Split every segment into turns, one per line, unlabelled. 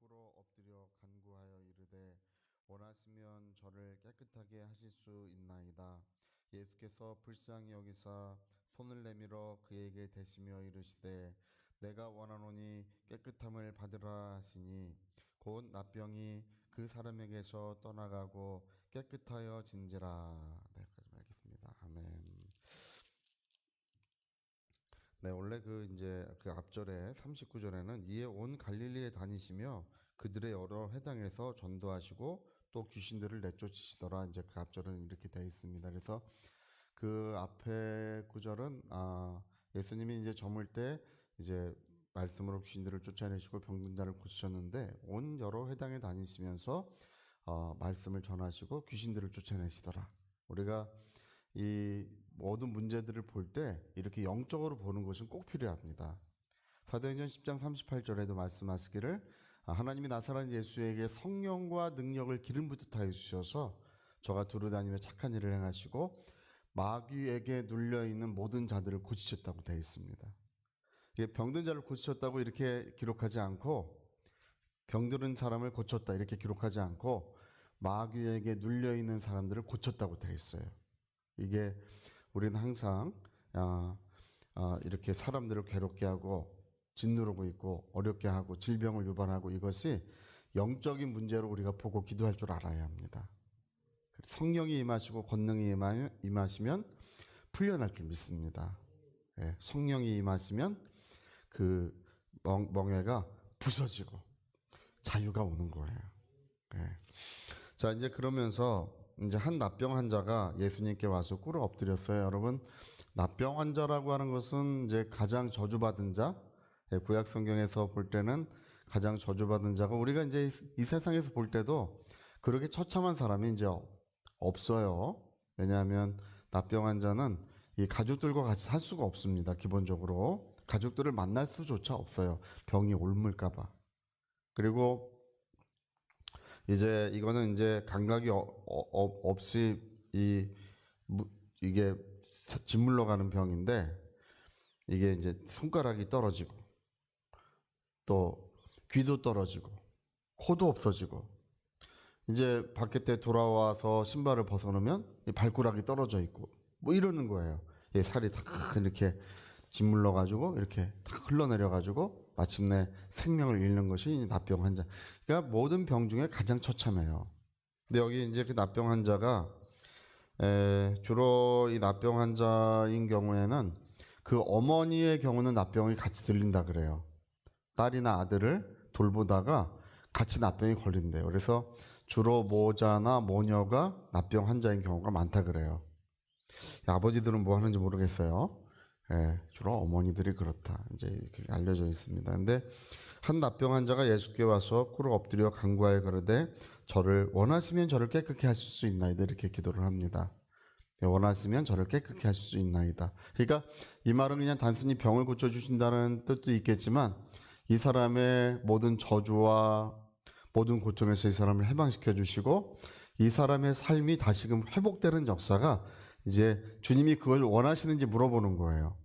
꿇어 엎드려 간구하여 이르되 원하시면 저를 깨끗하게 하실 수 있나이다. 예수께서 불쌍히 여기사 손을 내밀어 그에게 대시며 이르시되 내가 원하노니 깨끗함을 받으라 하시니 곧 나병이 그 사람에게서 떠나가고 깨끗하여 진지라. 네, 여기까지 알겠습니다. 아멘. 네, 원래 그 앞절에 39절에는 이에 온 갈릴리에 다니시며 그들의 여러 회당에서 전도하시고 또 귀신들을 내쫓으시더라. 이제 그 앞절은 이렇게 되어 있습니다. 그래서 그 앞에 구절은 예수님이 이제 저물 때 이제 말씀으로 귀신들을 쫓아내시고 병든 자를 고치셨는데 온 여러 회당에 다니시면서 말씀을 전하시고 귀신들을 쫓아내시더라. 우리가 이 모든 문제들을 볼 때 이렇게 영적으로 보는 것은 꼭 필요합니다. 사도행전 10장 38절에도 말씀하시기를 하나님이 나사렛 예수에게 성령과 능력을 기름 붓듯 하여 주셔서 저가 두루다니며 착한 일을 행하시고 마귀에게 눌려있는 모든 자들을 고치셨다고 되어 있습니다. 병든 자를 고치셨다고 이렇게 기록하지 않고 병들은 사람을 고쳤다 이렇게 기록하지 않고 마귀에게 눌려있는 사람들을 고쳤다고 되어 있어요. 이게 우리는 항상 이렇게 사람들을 괴롭게 하고 짓누르고 있고 어렵게 하고 질병을 유발하고 이것이 영적인 문제로 우리가 보고 기도할 줄 알아야 합니다. 성령이 임하시고 권능이 임하시면 풀려날 줄 믿습니다. 예, 성령이 임하시면 그 멍에가 부서지고 자유가 오는 거예요. 예. 자, 이제 그러면서 이제 한 납병 환자가 예수님께 와서 꿇어 엎드렸어요. 여러분, 납병 환자라고 하는 것은 이제 가장 저주받은 자, 구약 성경에서 볼 때는 가장 저주받은 자가 우리가 이제 이 세상에서 볼 때도 그렇게 처참한 사람이 이제 없어요. 왜냐하면 납병 환자는 이 가족들과 같이 살 수가 없습니다. 기본적으로 가족들을 만날 수조차 없어요. 병이 옮을까봐. 그리고 이제 이거는 이제 감각이 없이 이게 짓물러 가는 병인데 이게 이제 손가락이 떨어지고 또 귀도 떨어지고 코도 없어지고 이제 밖에 때 돌아와서 신발을 벗어놓으면 발가락이 떨어져 있고 뭐 이러는 거예요. 살이 다 이렇게 짓물러 가지고 이렇게 다 흘러내려 가지고 마침내 생명을 잃는 것이 납병 환자. 그러니까 모든 병 중에 가장 처참해요. 근데 여기 이제 그 납병 환자가 주로 이 납병 환자인 경우에는 그 어머니의 경우는 납병이 같이 들린다 그래요. 딸이나 아들을 돌보다가 같이 납병이 걸린대요. 그래서 주로 모자나 모녀가 납병 환자인 경우가 많다 그래요. 아버지들은 뭐 하는지 모르겠어요. 주로 어머니들이 그렇다. 이제 이렇게 알려져 있습니다. 근데 한 납병 환자가 예수께 와서 꿇어 엎드려 간구하여 그러되 저를 원하시면 저를 깨끗게 하실 수 있나이다. 이렇게 기도를 합니다. 원하시면 저를 깨끗게 하실 수 있나이다. 그러니까 이 말은 그냥 단순히 병을 고쳐주신다는 뜻도 있겠지만 이 사람의 모든 저주와 모든 고통에서 이 사람을 해방시켜 주시고 이 사람의 삶이 다시금 회복되는 역사가 이제 주님이 그걸 원하시는지 물어보는 거예요.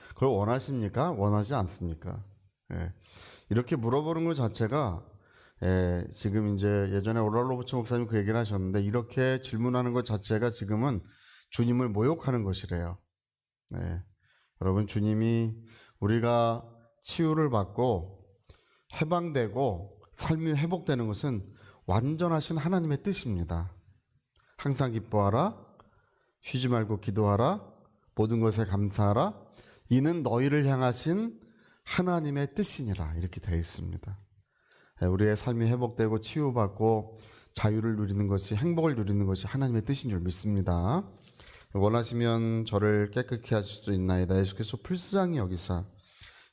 그걸 원하십니까? 원하지 않습니까? 이렇게 물어보는 것 자체가 지금 이제 예전에 오랄로부츠 목사님 그 얘기를 하셨는데 이렇게 질문하는 것 자체가 지금은 주님을 모욕하는 것이래요. 여러분, 주님이 우리가 치유를 받고 해방되고 삶이 회복되는 것은 완전하신 하나님의 뜻입니다. 항상 기뻐하라, 쉬지 말고 기도하라, 모든 것에 감사하라, 이는 너희를 향하신 하나님의 뜻이니라. 이렇게 되어 있습니다. 우리의 삶이 회복되고 치유받고 자유를 누리는 것이, 행복을 누리는 것이 하나님의 뜻인 줄 믿습니다. 원하시면 저를 깨끗게 하실 수 있나이다. 예수께서 불쌍히 여기사,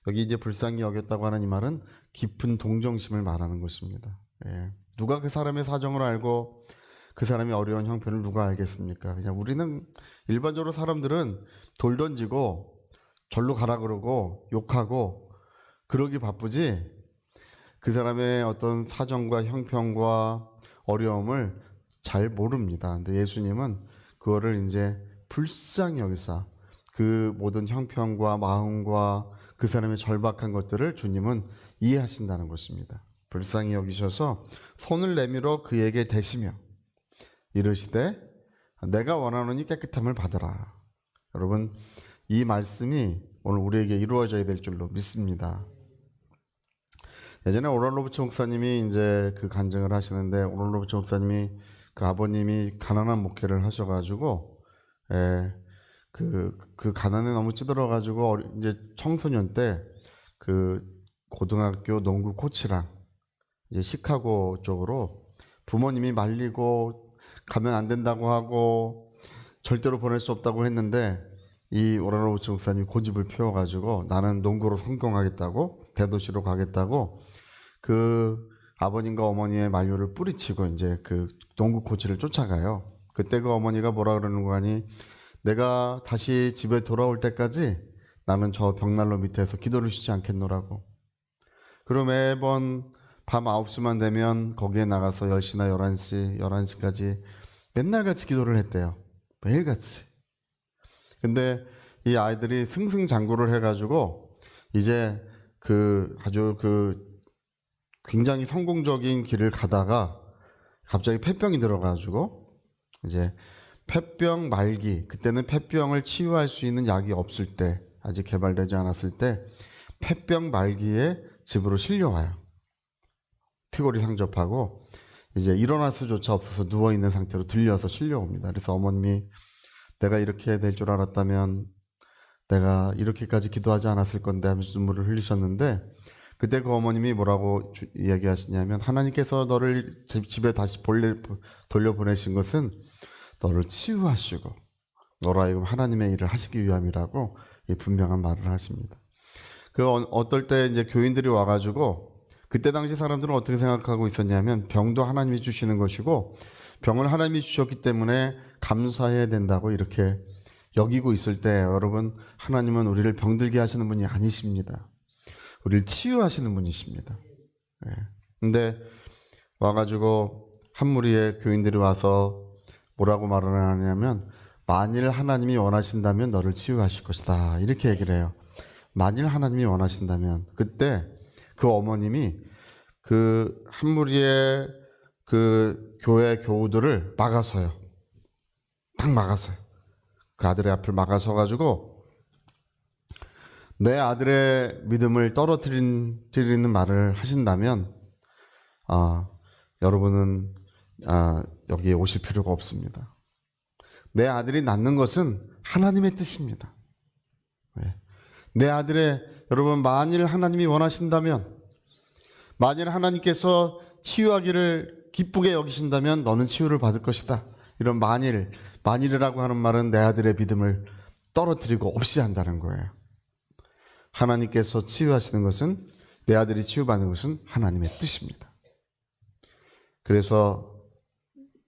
여기 이제 불쌍히 여겼다고 하는 이 말은 깊은 동정심을 말하는 것입니다. 누가 그 사람의 사정을 알고 그 사람이 어려운 형편을 누가 알겠습니까? 그냥 우리는 일반적으로 사람들은 돌 던지고 절로 가라 그러고 욕하고 그러기 바쁘지 그 사람의 어떤 사정과 형편과 어려움을 잘 모릅니다. 근데 예수님은 그거를 이제 불쌍히 여기사 그 모든 형편과 마음과 그 사람의 절박한 것들을 주님은 이해하신다는 것입니다. 불쌍히 여기셔서 손을 내밀어 그에게 대시며 이르시되 내가 원하노니 깨끗함을 받으라. 여러분, 이 말씀이 오늘 우리에게 이루어져야 될 줄로 믿습니다. 예전에 오랄 로버츠 목사님이 이제 그 간증을 하시는데, 오랄 로버츠 목사님이 그 아버님이 가난한 목회를 하셔가지고, 그 가난에 너무 찌들어가지고 이제 청소년 때 그 고등학교 농구 코치랑 이제 시카고 쪽으로 부모님이 말리고 가면 안 된다고 하고 절대로 보낼 수 없다고 했는데, 이 오랄 로버츠 목사님이 고집을 피워가지고 나는 농구로 성공하겠다고, 대도시로 가겠다고 그 아버님과 어머니의 만류를 뿌리치고 이제 그 농구 코치를 쫓아가요. 그때 그 어머니가 뭐라 그러는 거 아니, 내가 다시 집에 돌아올 때까지 나는 저 벽난로 밑에서 기도를 쉬지 않겠노라고. 그럼 매번 밤 9시만 되면 거기에 나가서 10시나 11시까지 맨날 같이 기도를 했대요. 매일같이. 근데 이 아이들이 승승장구를 해가지고 이제 그 아주 그 굉장히 성공적인 길을 가다가 갑자기 폐병이 들어가지고 이제 폐병 말기, 그때는 폐병을 치유할 수 있는 약이 없을 때, 아직 개발되지 않았을 때 폐병 말기에 집으로 실려와요. 피골이 상접하고 이제 일어날 수조차 없어서 누워있는 상태로 들려서 실려옵니다. 그래서 어머님이 내가 이렇게 될 줄 알았다면 내가 이렇게까지 기도하지 않았을 건데 하면서 눈물을 흘리셨는데, 그때 그 어머님이 뭐라고 이야기하시냐면, 하나님께서 너를 집에 다시 돌려보내신 것은 너를 치유하시고 너로 하여금 하나님의 일을 하시기 위함이라고 분명한 말을 하십니다. 그 어떨 때 이제 교인들이 와가지고, 그때 당시 사람들은 어떻게 생각하고 있었냐면 병도 하나님이 주시는 것이고 병을 하나님이 주셨기 때문에 감사해야 된다고 이렇게 여기고 있을 때, 여러분, 하나님은 우리를 병들게 하시는 분이 아니십니다. 우리를 치유하시는 분이십니다. 근데 와가지고 한 무리의 교인들이 와서 뭐라고 말을 하냐면, 만일 하나님이 원하신다면 너를 치유하실 것이다, 이렇게 얘기를 해요. 만일 하나님이 원하신다면. 그때 그 어머님이 그 한 무리의 그 교회 교우들을 막아서요. 딱 막았어요. 그 아들의 앞을 막아서가지고 내 아들의 믿음을 떨어뜨리는 말을 하신다면 여러분은 여기에 오실 필요가 없습니다. 내 아들이 낳는 것은 하나님의 뜻입니다. 내 아들의, 여러분, 만일 하나님이 원하신다면, 만일 하나님께서 치유하기를 기쁘게 여기신다면 너는 치유를 받을 것이다. 이런 만일이라고 하는 말은 내 아들의 믿음을 떨어뜨리고 없이 한다는 거예요. 하나님께서 치유하시는 것은, 내 아들이 치유받는 것은 하나님의 뜻입니다. 그래서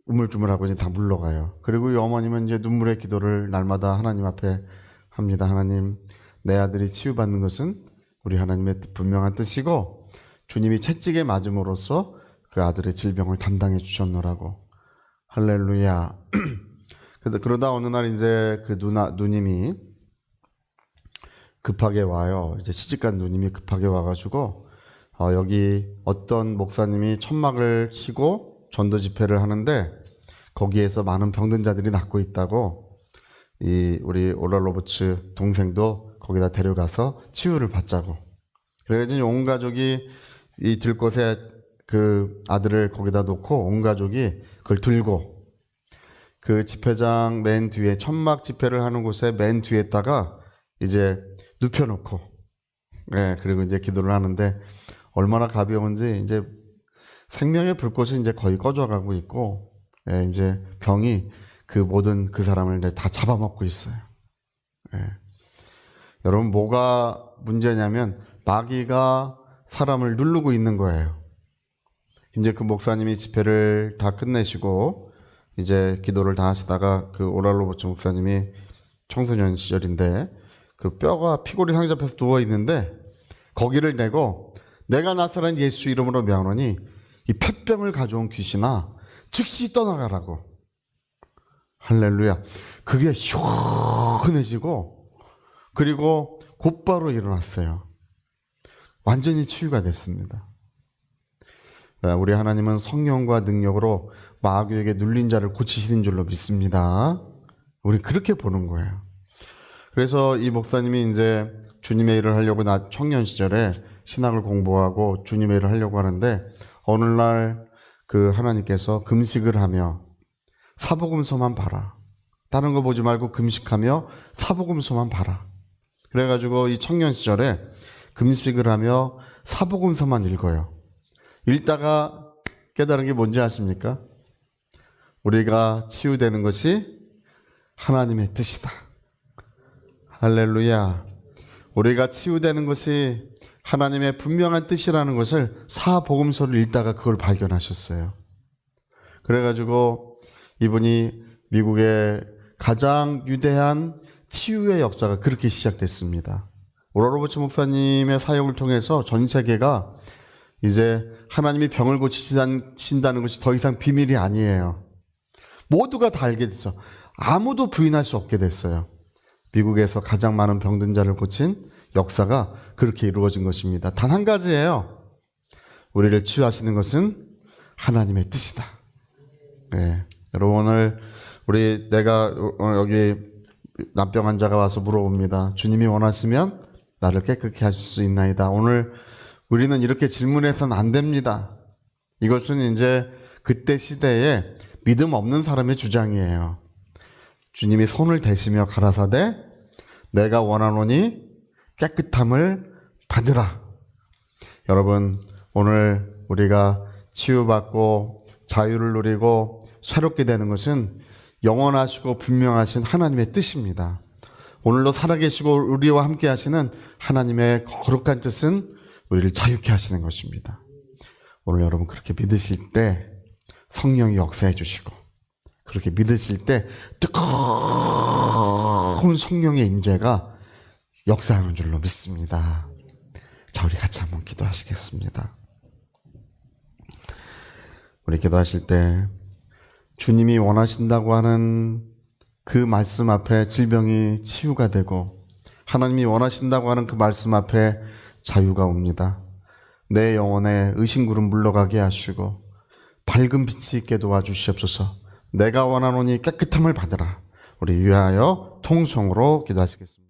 우물쭈물하고 이제 다 물러가요. 그리고 이 어머님은 이제 눈물의 기도를 날마다 하나님 앞에 합니다. 하나님, 내 아들이 치유받는 것은 우리 하나님의 분명한 뜻이고 주님이 채찍에 맞음으로써 그 아들의 질병을 담당해 주셨노라고. 할렐루야. 그러다 어느 날 이제 그 누님이 급하게 와요. 이제 시집간 누님이 급하게 와가지고 여기 어떤 목사님이 천막을 치고 전도 집회를 하는데 거기에서 많은 병든 자들이 낫고 있다고, 우리 오랄 로버츠 동생도 거기다 데려가서 치유를 받자고. 그래가지고 온 가족이 이 들것에 그 아들을 거기다 놓고 온 가족이 그걸 들고 그 집회장 맨 뒤에, 천막 집회를 하는 곳에 맨 뒤에다가 이제 눕혀놓고, 그리고 이제 기도를 하는데 얼마나 가벼운지 이제 생명의 불꽃이 이제 거의 꺼져가고 있고, 이제 병이 그 모든 그 사람을 이제 다 잡아먹고 있어요. 여러분, 뭐가 문제냐면 마귀가 사람을 누르고 있는 거예요. 이제 그 목사님이 집회를 다 끝내시고 이제 기도를 다 하시다가 그 오랄 로버츠 목사님이 청소년 시절인데 그 뼈가 피골이 상접해서 누워 있는데 거기를 내고 내가 나사렛 예수 이름으로 명하노니 이 폐병을 가져온 귀신아 즉시 떠나가라고. 할렐루야. 그게 시원해지고, 그리고 곧바로 일어났어요. 완전히 치유가 됐습니다. 우리 하나님은 성령과 능력으로 마귀에게 눌린 자를 고치시는 줄로 믿습니다. 우리 그렇게 보는 거예요. 그래서 이 목사님이 이제 주님의 일을 하려고 청년 시절에 신학을 공부하고 주님의 일을 하려고 하는데 어느 날 그 하나님께서 금식을 하며 사복음서만 봐라. 다른 거 보지 말고 금식하며 사복음서만 봐라. 그래가지고 이 청년 시절에 금식을 하며 사복음서만 읽어요. 읽다가 깨달은 게 뭔지 아십니까? 우리가 치유되는 것이 하나님의 뜻이다. 할렐루야. 우리가 치유되는 것이 하나님의 분명한 뜻이라는 것을 사복음서를 읽다가 그걸 발견하셨어요. 그래가지고 이분이 미국의 가장 위대한 치유의 역사가 그렇게 시작됐습니다. 오럴 로버츠 목사님의 사역을 통해서 전 세계가 이제 하나님이 병을 고치신다는 것이 더 이상 비밀이 아니에요. 모두가 다 알게 됐어. 아무도 부인할 수 없게 됐어요. 미국에서 가장 많은 병든 자를 고친 역사가 그렇게 이루어진 것입니다. 단 한 가지예요. 우리를 치유하시는 것은 하나님의 뜻이다. 네. 여러분 오늘 내가 여기 난병 환자가 와서 물어봅니다. 주님이 원하시면 나를 깨끗게 하실 수 있나이다. 오늘 우리는 이렇게 질문해서는 안 됩니다. 이것은 이제 그때 시대에 믿음 없는 사람의 주장이에요. 주님이 손을 대시며 가라사대 내가 원하노니 깨끗함을 받으라. 여러분 오늘 우리가 치유받고 자유를 누리고 새롭게 되는 것은 영원하시고 분명하신 하나님의 뜻입니다. 오늘도 살아계시고 우리와 함께 하시는 하나님의 거룩한 뜻은 우리를 자유케 하시는 것입니다. 오늘 여러분 그렇게 믿으실 때 성령이 역사해 주시고 그렇게 믿으실 때 뜨거운 성령의 임재가 역사하는 줄로 믿습니다. 자, 우리 같이 한번 기도하시겠습니다. 우리 기도하실 때 주님이 원하신다고 하는 그 말씀 앞에 질병이 치유가 되고 하나님이 원하신다고 하는 그 말씀 앞에 자유가 옵니다. 내 영혼에 의심구름 물러가게 하시고 밝은 빛이 있게 도와주시옵소서. 내가 원하노니 깨끗함을 받으라. 우리 위하여 통성으로 기도하시겠습니다.